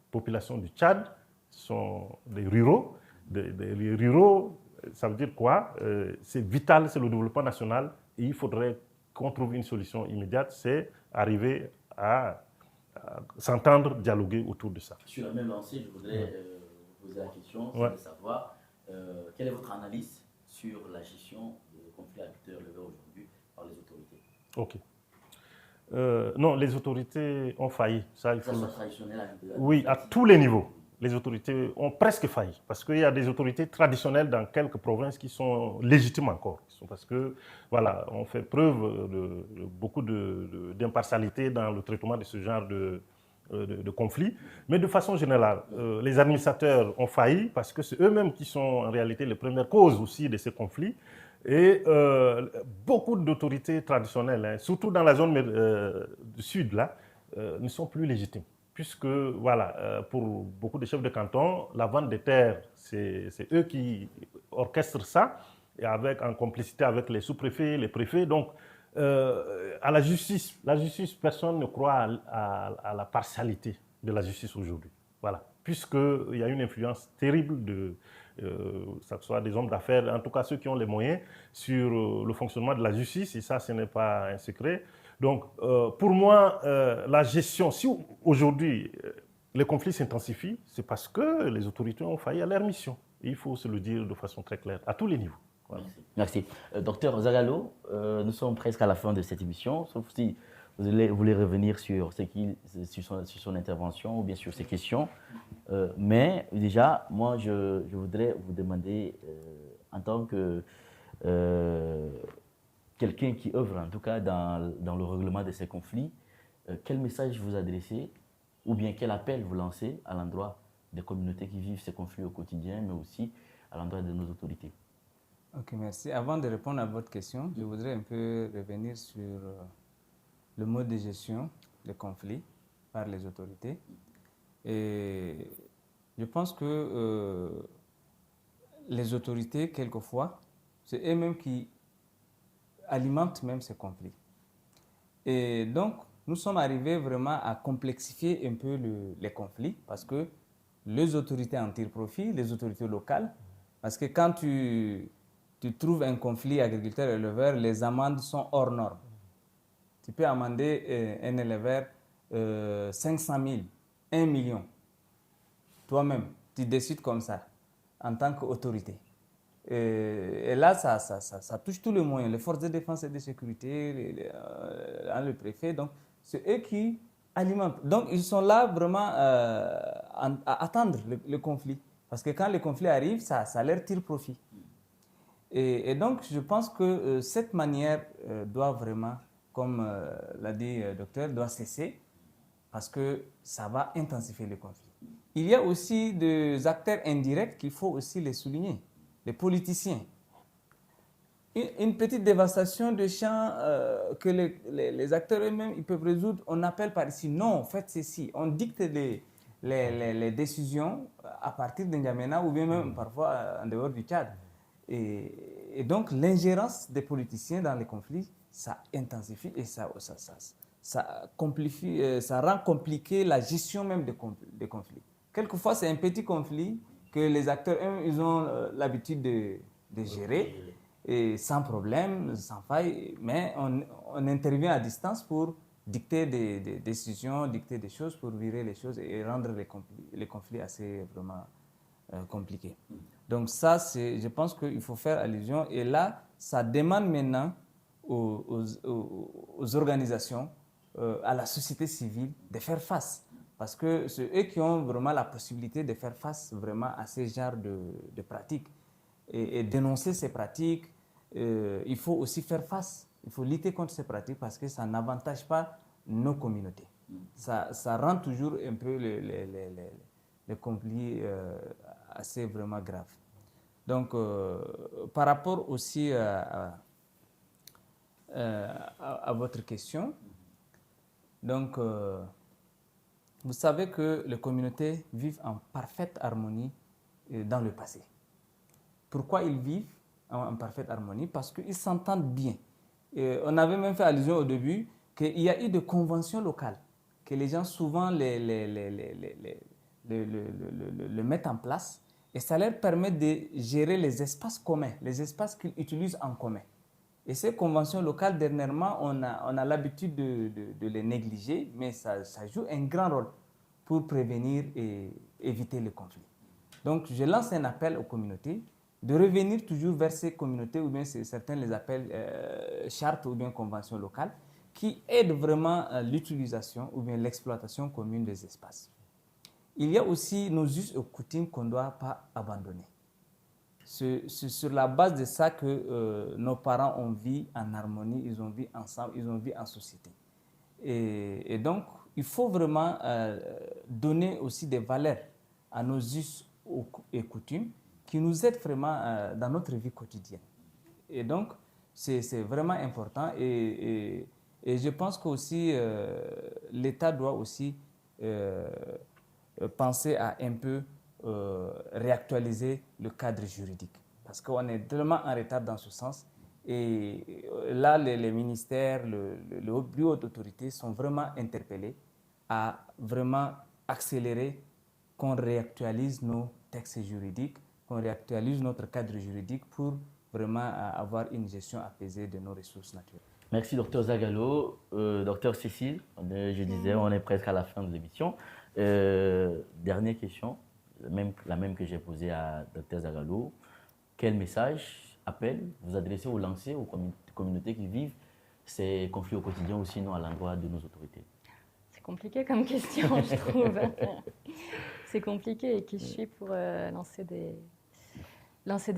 populations du Tchad sont des ruraux. Les ruraux, ça veut dire quoi? C'est vital, c'est le développement national et il faudrait qu'on trouve une solution immédiate, c'est arriver à s'entendre, dialoguer autour de ça. Sur la même lancée, je voudrais vous poser la question, c'est de savoir quelle est votre analyse sur la gestion des conflits agriculteurs aujourd'hui par les autorités. Ok. Non, les autorités ont failli. Ça, il faut... soit traditionnel, oui, à tous les niveaux. Les autorités ont presque failli. Parce qu'il y a des autorités traditionnelles dans quelques provinces qui sont légitimes encore. Parce que, voilà, on fait preuve de beaucoup d'impartialité dans le traitement de ce genre de conflits. Mais de façon générale, les administrateurs ont failli parce que c'est eux-mêmes qui sont en réalité les premières causes aussi de ces conflits. Et beaucoup d'autorités traditionnelles, surtout dans la zone du sud, là, ne sont plus légitimes. Puisque, voilà, pour beaucoup de chefs de canton, la vente des terres, c'est eux qui orchestrent ça, et en complicité avec les sous-préfets, les préfets. Donc, à la justice, personne ne croit à la partialité de la justice aujourd'hui. Voilà. Puisqu'il y a une influence terrible que ce soit des hommes d'affaires, en tout cas ceux qui ont les moyens, sur le fonctionnement de la justice, et ça, ce n'est pas un secret. Donc, pour moi, la gestion, si aujourd'hui les conflits s'intensifient, c'est parce que les autorités ont failli à leur mission. Et il faut se le dire de façon très claire, à tous les niveaux. Voilà. Merci. Docteur Zagallo, nous sommes presque à la fin de cette émission, sauf si vous voulez revenir sur son intervention ou bien sur ses questions. Mais déjà, moi, je voudrais vous demander, en tant que quelqu'un qui œuvre en tout cas dans le règlement de ces conflits, quel message vous adressez ou bien quel appel vous lancez à l'endroit des communautés qui vivent ces conflits au quotidien, mais aussi à l'endroit de nos autorités? Ok, merci. Avant de répondre à votre question, je voudrais un peu revenir sur le mode de gestion des conflits par les autorités. Et je pense que les autorités, quelquefois, c'est eux-mêmes qui alimentent même ces conflits. Et donc, nous sommes arrivés vraiment à complexifier un peu les conflits parce que les autorités en tirent profit, les autorités locales, parce que quand tu trouves un conflit agriculteur-éleveur, les amendes sont hors normes. Tu peux amender un éleveur 500 000, 1 million. Toi-même, tu décides comme ça, en tant qu'autorité. Et là, ça touche tous les moyens, les forces de défense et de sécurité, le préfet. Donc, c'est eux qui alimentent. Donc, ils sont là vraiment à attendre le conflit. Parce que quand le conflit arrive, ça leur tire profit. Et donc, je pense que cette manière doit vraiment, comme l'a dit le docteur, doit cesser parce que ça va intensifier le conflit. Il y a aussi des acteurs indirects qu'il faut aussi les souligner, les politiciens. Une petite dévastation de champs que les acteurs eux-mêmes ils peuvent résoudre, on appelle par ici, non, faites ceci. On dicte les décisions à partir d'N'Djamena ou bien même parfois en dehors du Tchad. Et donc, l'ingérence des politiciens dans les conflits, ça intensifie et ça rend compliqué la gestion même des conflits. Quelquefois, c'est un petit conflit que les acteurs, ils ont l'habitude de gérer et sans problème, sans faille, mais on intervient à distance pour dicter des décisions, dicter des choses pour virer les choses et rendre les conflits assez vraiment compliqués. Donc ça, je pense qu'il faut faire allusion. Et là, ça demande maintenant aux organisations, à la société civile de faire face. Parce que c'est eux qui ont vraiment la possibilité de faire face vraiment à ces genres de pratiques. Et dénoncer ces pratiques, il faut aussi faire face. Il faut lutter contre ces pratiques parce que ça n'avantage pas nos communautés. Ça rend toujours un peu les conflits assez vraiment graves. Donc, par rapport aussi à votre question, donc, vous savez que les communautés vivent en parfaite harmonie dans le passé. Pourquoi ils vivent en parfaite harmonie? Parce qu'ils s'entendent bien. On avait même fait allusion au début qu'il y a eu des conventions locales, que les gens souvent le mettent en place, et ça leur permet de gérer les espaces communs, les espaces qu'ils utilisent en commun. Et ces conventions locales, dernièrement, on a l'habitude de les négliger, mais ça joue un grand rôle pour prévenir et éviter les conflits. Donc, je lance un appel aux communautés de revenir toujours vers ces communautés, ou bien certains les appellent chartes ou bien conventions locales, qui aident vraiment l'utilisation ou bien l'exploitation commune des espaces. Il y a aussi nos us et coutumes qu'on ne doit pas abandonner. C'est sur la base de ça que nos parents ont vécu en harmonie, ils ont vécu ensemble, ils ont vécu en société. Et donc, il faut vraiment donner aussi des valeurs à nos us et coutumes qui nous aident vraiment dans notre vie quotidienne. Et donc, c'est vraiment important. Et je pense qu'aussi, l'État doit aussi penser à un peu réactualiser le cadre juridique. Parce qu'on est tellement en retard dans ce sens. Et là, les ministères, les plus hautes autorités sont vraiment interpellés à vraiment accélérer qu'on réactualise nos textes juridiques, qu'on réactualise notre cadre juridique pour vraiment avoir une gestion apaisée de nos ressources naturelles. Merci, Dr Zagallo. Dr Cécile, je disais, on est presque à la fin de l'émission. Dernière question, la même que j'ai posée à Dr Zagallo. Quel message, appel vous adressez ou lancez aux communautés qui vivent ces conflits au quotidien ou sinon à l'endroit de nos autorités? C'est compliqué comme question, je trouve. C'est compliqué. Et qui je suis pour lancer des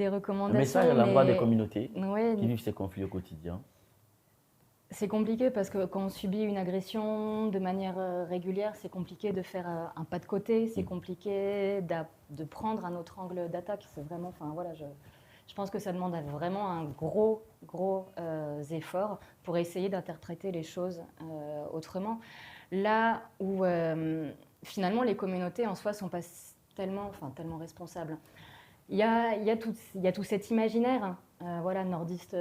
recommandations. Un message à l'endroit des communautés ouais, qui vivent ces conflits au quotidien. C'est compliqué parce que quand on subit une agression de manière régulière, c'est compliqué de faire un pas de côté, c'est compliqué de prendre un autre angle d'attaque. C'est vraiment, enfin voilà, je pense que ça demande vraiment un gros effort pour essayer d'interpréter les choses autrement. Là où finalement les communautés en soi sont pas tellement responsables. Il y a tout cet imaginaire voilà, nordiste,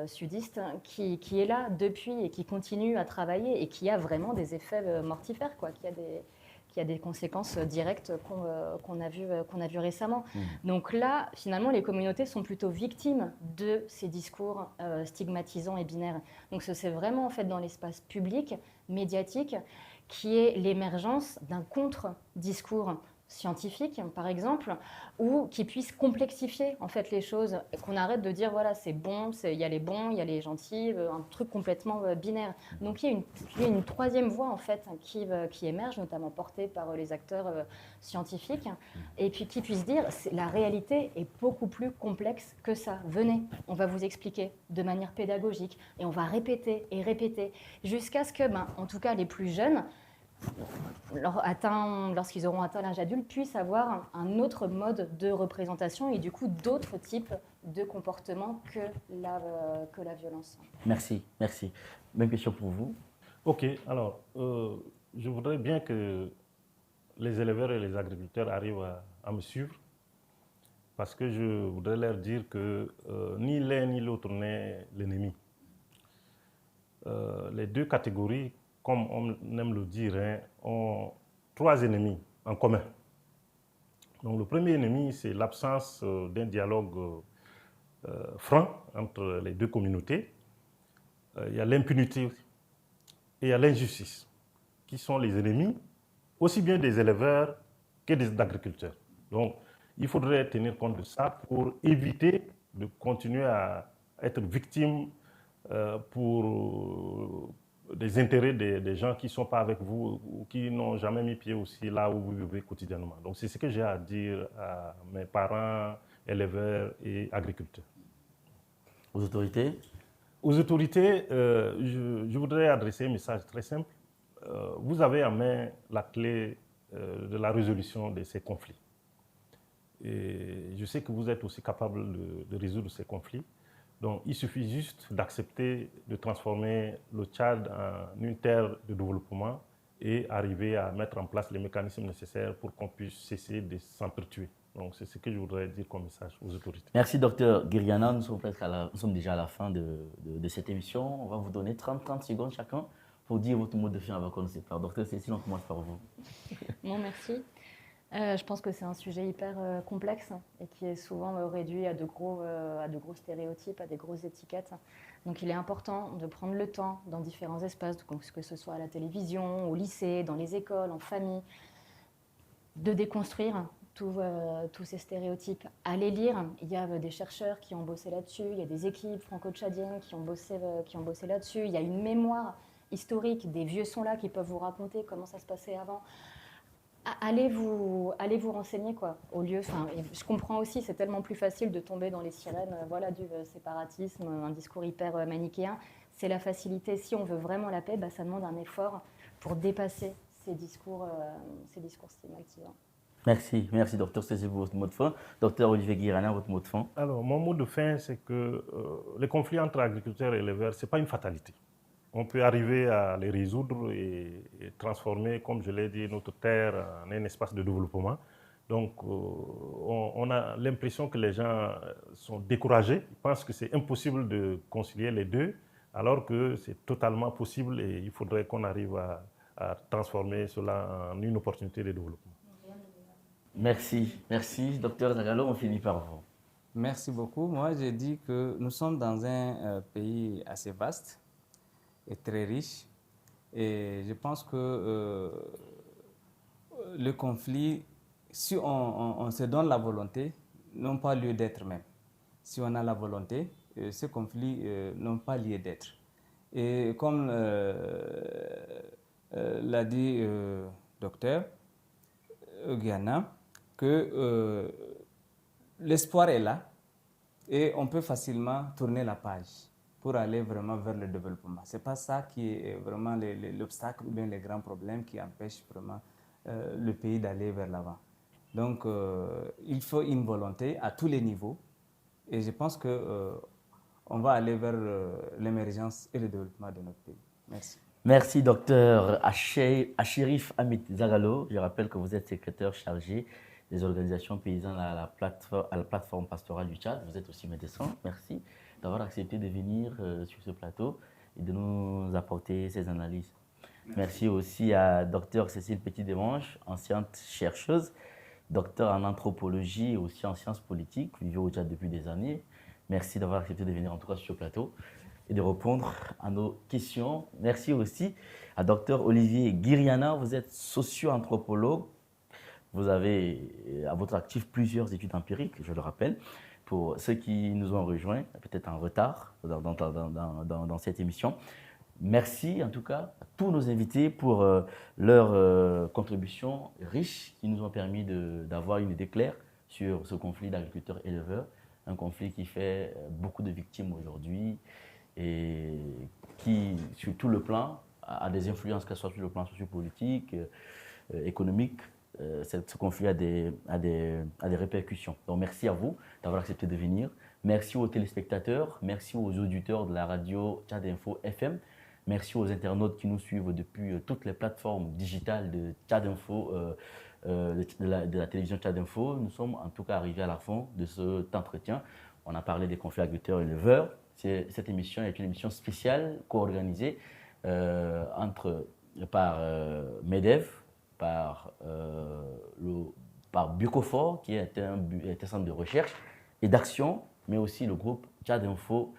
sudiste, qui est là depuis et qui continue à travailler et qui a vraiment des effets mortifères, quoi, qui a des conséquences directes qu'on a vues récemment. Donc là, finalement, les communautés sont plutôt victimes de ces discours stigmatisants et binaires. Donc c'est vraiment en fait dans l'espace public, médiatique, qui est l'émergence d'un contre-discours scientifique, par exemple, ou qui puisse complexifier en fait les choses, et qu'on arrête de dire voilà c'est bon, il y a les bons, il y a les gentils, un truc complètement binaire. Donc il y a une troisième voie en fait qui émerge, notamment portée par les acteurs scientifiques, et puis qui puisse dire la réalité est beaucoup plus complexe que ça. Venez, on va vous expliquer de manière pédagogique, et on va répéter et répéter jusqu'à ce que, en tout cas les plus jeunes, lorsqu'ils auront atteint l'âge adulte, puissent avoir un autre mode de représentation et du coup d'autres types de comportements que la violence. Merci. Même question pour vous. Ok, alors je voudrais bien que les éleveurs et les agriculteurs arrivent à me suivre, parce que je voudrais leur dire que ni l'un ni l'autre n'est l'ennemi. Les deux catégories, comme on aime le dire, ont trois ennemis en commun. Donc le premier ennemi, c'est l'absence d'un dialogue franc entre les deux communautés. Il y a l'impunité et il y a l'injustice, qui sont les ennemis aussi bien des éleveurs que des agriculteurs. Donc il faudrait tenir compte de ça pour éviter de continuer à être victime pour des intérêts des gens qui ne sont pas avec vous ou qui n'ont jamais mis pied aussi là où vous vivez quotidiennement. Donc c'est ce que j'ai à dire à mes parents, éleveurs et agriculteurs. Aux autorités? Aux autorités, je voudrais adresser un message très simple. Vous avez en main la clé de la résolution de ces conflits. Et je sais que vous êtes aussi capable de résoudre ces conflits. Donc, il suffit juste d'accepter de transformer le Tchad en une terre de développement et arriver à mettre en place les mécanismes nécessaires pour qu'on puisse cesser de s'entretuer. Donc, c'est ce que je voudrais dire comme message aux autorités. Merci, docteur Guiriana. Nous sommes déjà à la fin de cette émission. On va vous donner 30 secondes chacun pour dire votre mot de fin avant qu'on ne se perde. Docteur Cécile, on commence par vous. Bon, merci. Je pense que c'est un sujet hyper complexe et qui est souvent réduit à de gros stéréotypes, à des grosses étiquettes. Donc il est important de prendre le temps dans différents espaces, que ce soit à la télévision, au lycée, dans les écoles, en famille, de déconstruire tous ces stéréotypes. Allez lire, il y a des chercheurs qui ont bossé là-dessus, il y a des équipes franco-tchadiennes qui ont bossé là-dessus, il y a une mémoire historique, des vieux sont là qui peuvent vous raconter comment ça se passait avant. Allez vous renseigner, quoi, au lieu. Je comprends aussi, c'est tellement plus facile de tomber dans les sirènes du séparatisme, un discours hyper manichéen. C'est la facilité. Si on veut vraiment la paix, ça demande un effort pour dépasser ces discours stigmatisants. Merci, docteur Cécile, pour votre mot de fin. Docteur Olivier Guiriana, votre mot de fin. Alors, mon mot de fin, c'est que les conflits entre agriculteurs et éleveurs, ce n'est pas une fatalité. On peut arriver à les résoudre et transformer, comme je l'ai dit, notre terre en un espace de développement. Donc, on a l'impression que les gens sont découragés, ils pensent que c'est impossible de concilier les deux, alors que c'est totalement possible et il faudrait qu'on arrive à transformer cela en une opportunité de développement. Merci, docteur Zagalo, on finit par vous. Merci beaucoup. Moi, j'ai dit que nous sommes dans un pays assez vaste et très riche. Et je pense que le conflit, si on se donne la volonté, n'ont pas lieu d'être même. Si on a la volonté, ces conflits n'ont pas lieu d'être. Et comme l'a dit docteur Guiriana, que l'espoir est là et on peut facilement tourner la page pour aller vraiment vers le développement. Ce n'est pas ça qui est vraiment l'obstacle ou bien les grands problèmes qui empêchent vraiment le pays d'aller vers l'avant. Donc, il faut une volonté à tous les niveaux et je pense qu'on va aller vers l'émergence et le développement de notre pays. Merci. Merci, docteur Achérif Hamid Zagalo. Je rappelle que vous êtes secrétaire chargé des organisations paysannes à la plateforme pastorale du Tchad. Vous êtes aussi médecin. Merci d'avoir accepté de venir sur ce plateau et de nous apporter ces analyses. Merci aussi à Dr Cécile Petit-Demange, ancienne chercheuse, docteur en anthropologie et aussi en sciences politiques, vivez au Tchad depuis des années. Merci d'avoir accepté de venir en tout cas sur ce plateau et de répondre à nos questions. Merci aussi à Dr Olivier Guiriana, vous êtes socio-anthropologue. Vous avez à votre actif plusieurs études empiriques, je le rappelle. Pour ceux qui nous ont rejoints, peut-être en retard dans cette émission. Merci en tout cas à tous nos invités pour leur contribution riche qui nous ont permis d'avoir une idée claire sur ce conflit d'agriculteurs-éleveurs, un conflit qui fait beaucoup de victimes aujourd'hui et qui, sur tout le plan, a des influences, que ce soit sur le plan sociopolitique, économique. Ce conflit a des répercussions. Donc merci à vous d'avoir accepté de venir. Merci aux téléspectateurs, merci aux auditeurs de la radio Tchad Info FM. Merci aux internautes qui nous suivent depuis toutes les plateformes digitales de Tchad Info, de la télévision Tchad Info. Nous sommes en tout cas arrivés à la fin de cet entretien. On a parlé des conflits agriculteurs-éleveurs. Cette émission est une émission spéciale co-organisée par MEDEV, par Bucofor, qui est un centre de recherche et d'action, mais aussi le groupe Tchad Info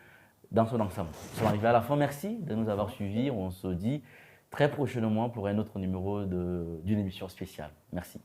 dans son ensemble. Nous sommes arrivés à la fin. Merci de nous avoir suivis. On se dit très prochainement pour un autre numéro d'une émission spéciale. Merci.